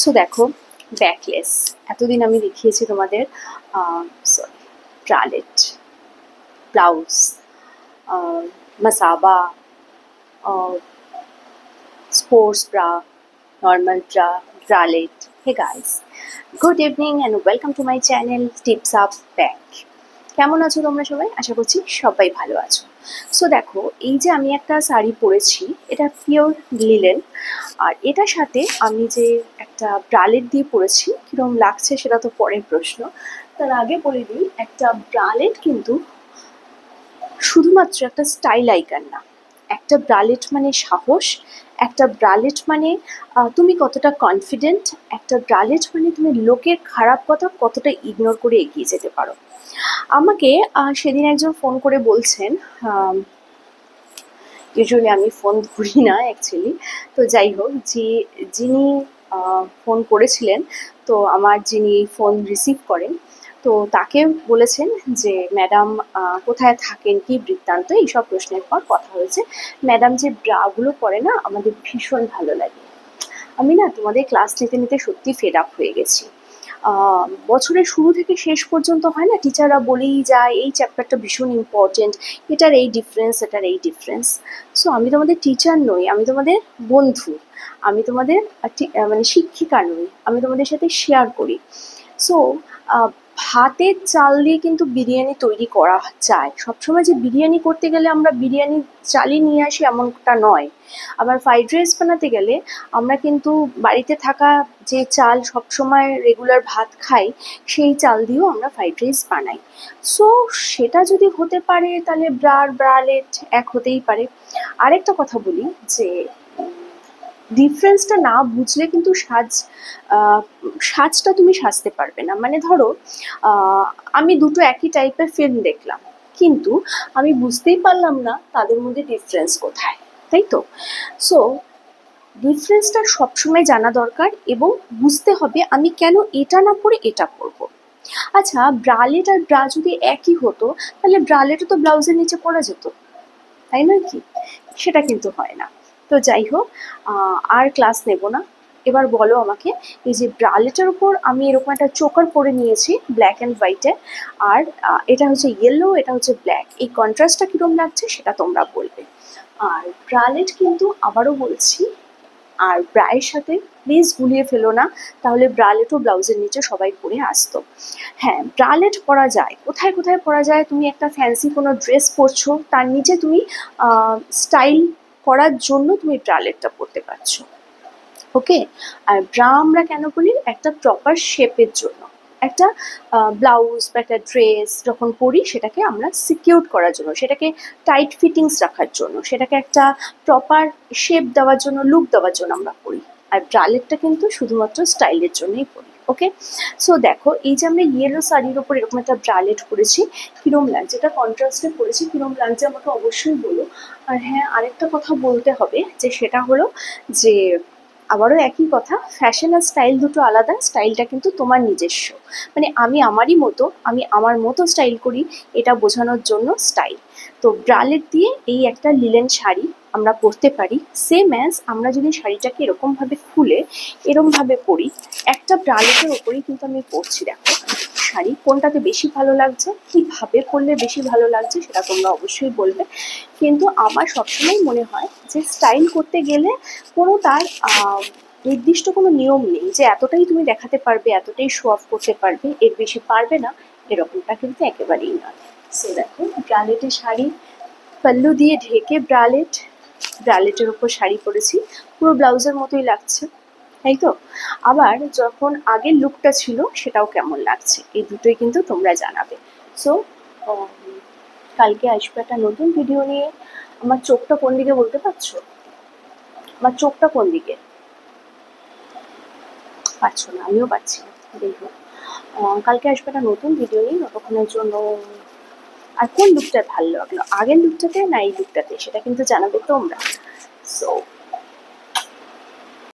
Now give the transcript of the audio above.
So দেখো, backless এতদিন আমি দেখিয়েছি তোমাদের sorry bralette, blouse, Masaba, sports bra, normal bra, bralette. Hey guys, good evening and welcome to my channel Tips Up Back. কেমন আছো তোমরা সবাই? আশা করছি সবাই ভালো আছো। সো দেখো, এই যে আমি একটা শাড়ি পরেছি, এটা পিওর লিলেন, আর এটার সাথে আমি যে একটা ব্রালেট দিয়ে পরেছি, কীরকম লাগছে সেটা তো পরের প্রশ্ন। তার আগে বলে দিই, একটা ব্রালেট কিন্তু শুধুমাত্র একটা স্টাইল আইকন না। একটা ব্রালেট মানে সাহস, একটা ব্রালেট মানে তুমি কতটা কনফিডেন্ট, একটা ব্রালেট মানে তুমি লোকের খারাপ কথা কতটা ইগনোর করে এগিয়ে যেতে পারো। আমাকে সেদিন একজন ফোন করে বলছেন, ইউজুয়ালি আমি ফোন ধরি না অ্যাকচুয়ালি, তো যাই হোক, যিনি ফোন করেছিলেন, তো আমার যিনি ফোন রিসিভ করেন, তো তাকে বলেছেন যে ম্যাডাম কোথায় থাকেন, কি বৃত্তান্ত, এইসব প্রশ্নের পর কথা হয়েছে। ম্যাডাম যে ব্রাগুলো পরে না, আমাদের ভীষণ ভালো লাগে। আমি না তোমাদের ক্লাস নিতে নিতে সত্যি ফেড আপ হয়ে গেছি। বছরের শুরু থেকে শেষ পর্যন্ত হয় না, টিচাররা বলেই যায় এই চ্যাপ্টারটা ভীষণ ইম্পর্টেন্ট, এটার এই ডিফারেন্স, এটার এই ডিফারেন্স। সো আমি তোমাদের টিচার নই, আমি তোমাদের বন্ধু, আমি তোমাদের মানে শিক্ষিকা নই, আমি তোমাদের সাথে শেয়ার করি। সো ভাতের চাল দিয়ে কিন্তু বিরিয়ানি তৈরি করা যায়। সবসময় যে বিরিয়ানি করতে গেলে আমরা বিরিয়ানি চালই নিয়ে আসি এমনটা নয়। আবার ফ্রাইড রাইস বানাতে গেলে আমরা কিন্তু বাড়িতে থাকা যে চাল সবসময় রেগুলার ভাত খাই, সেই চাল দিয়েও আমরা ফ্রাইড রাইস বানাই। সো সেটা যদি হতে পারে, তাহলে ব্রালেট এক হতেই পারে। আরেকটা কথা বলি যে ডিফারেন্সটা না বুঝলে কিন্তু সাজটা তুমি সাজতে পারবে না। মানে ধরো, আমি দুটো একই টাইপের ফিল্ম দেখলাম, কিন্তু আমি বুঝতেই পারলাম না তাদের মধ্যে ডিফারেন্স কোথায়, তাই তো? সো ডিফারেন্সটা সবসময় জানা দরকার, এবং বুঝতে হবে আমি কেন এটা না পরে এটা পরবো। আচ্ছা, ব্রালেট আর ব্রা যদি একই হতো, তাহলে ব্রালেটও তো ব্লাউজের নিচে পরা যেত, তাই নয় কি? সেটা কিন্তু হয় না। তো যাই হোক, আর ক্লাস নেব না। এবার বলো আমাকে, এই যে ব্রালেটের উপর আমি এরকম একটা চোকার পরে নিয়েছি ব্ল্যাক অ্যান্ড হোয়াইটে, আর এটা হচ্ছে ইয়েলো, এটা হচ্ছে ব্ল্যাক, এই কন্ট্রাস্টটা কীরকম লাগছে সেটা তোমরা বলবে। আর ব্রালেট কিন্তু আবারও বলছি, আর ব্রায়ের সাথে প্লিজ গুলিয়ে ফেলো না, তাহলে ব্রালেটও ব্লাউজের নিচে সবাই পরে আসতো। হ্যাঁ, ব্রালেট পরা যায়, কোথায় কোথায় পরা যায়? তুমি একটা ফ্যান্সি কোনো ড্রেস পরছো, তার নিচে তুমি স্টাইল করার জন্য তুমি ব্রালেটটা পরতে পারছো, ওকে? আর ব্রা আমরা কেন বলি? একটা প্রপার শেপের জন্য। একটা ব্লাউজ বা একটা ড্রেস যখন পরি, সেটাকে আমরা সিকিউর করার জন্য, সেটাকে টাইট ফিটিংস রাখার জন্য, সেটাকে একটা প্রপার শেপ দেওয়ার জন্য, লুক দেওয়ার জন্য আমরা পরি। আর ব্রালেটটা কিন্তু শুধুমাত্র স্টাইলের জন্যই পরি, ওকে? সো দেখো, এই যে আমরা ইয়েলো শাড়ির ওপর এরকম একটা ব্রালেট পরেছি, কিরম লাগছে? এটা কন্ট্রাস্টে পরেছি, কিরম লাগছে আমাকে অবশ্যই বলো। আর হ্যাঁ, আরেকটা কথা বলতে হবে, যে সেটা হলো যে আবারও একই কথা, ফ্যাশন আর স্টাইল দুটো আলাদা। স্টাইলটা কিন্তু তোমার নিজস্ব, মানে আমি আমার মতো স্টাইল করি, এটা বোঝানোর জন্য স্টাইল। তো ব্রালেট দিয়ে এই একটা লিলেন শাড়ি আমরা পরতে পারি, সেম অ্যাজ আমরা যদি শাড়িটাকে এরকমভাবে খুলে এরমভাবে পরি, একটা ব্রালেটের ওপরেই কিন্তু আমি পরছি। দেখো শাড়ি কোনটাতে বেশি ভালো লাগছে, কীভাবে পরলে বেশি ভালো লাগছে, সেটা তোমরা অবশ্যই বলবে। কিন্তু আমার সবসময় মনে হয় যে স্টাইল করতে গেলে কোনো তার নির্দিষ্ট কোনো নিয়ম নেই যে এতটাই তুমি দেখাতে পারবে, এতটাই শো অফ করতে পারবে, এর বেশি পারবে না, এরকমটা কিন্তু একেবারেই নয়। সো দেখো, ব্রালেটের শাড়ি, পাল্লু দিয়ে ঢেকে ব্রালেটের ওপর শাড়ি পরেছি, পুরো ব্লাউজের মতোই লাগছে, তাই তো? আবার যখন আগের লুকটা ছিল সেটাও কেমন লাগছে, এই দুটোই কিন্তু তোমরা জানাবে। সো কালকে আসবে একটা নতুন ভিডিও নিয়ে। আমার চোখটা কোন দিকে বলতে পারছো? আমার চোখটা কোন দিকে পাচ্ছো না? আমিও পাচ্ছি না। দেখো, কালকে আসবে একটা নতুন ভিডিও নিয়ে, ততক্ষণের জন্য আর কোন লুকটা ভালো লাগলো, আগের লুকটাতে না এই লুকটাতে, সেটা কিন্তু জানাবে তোমরা। সো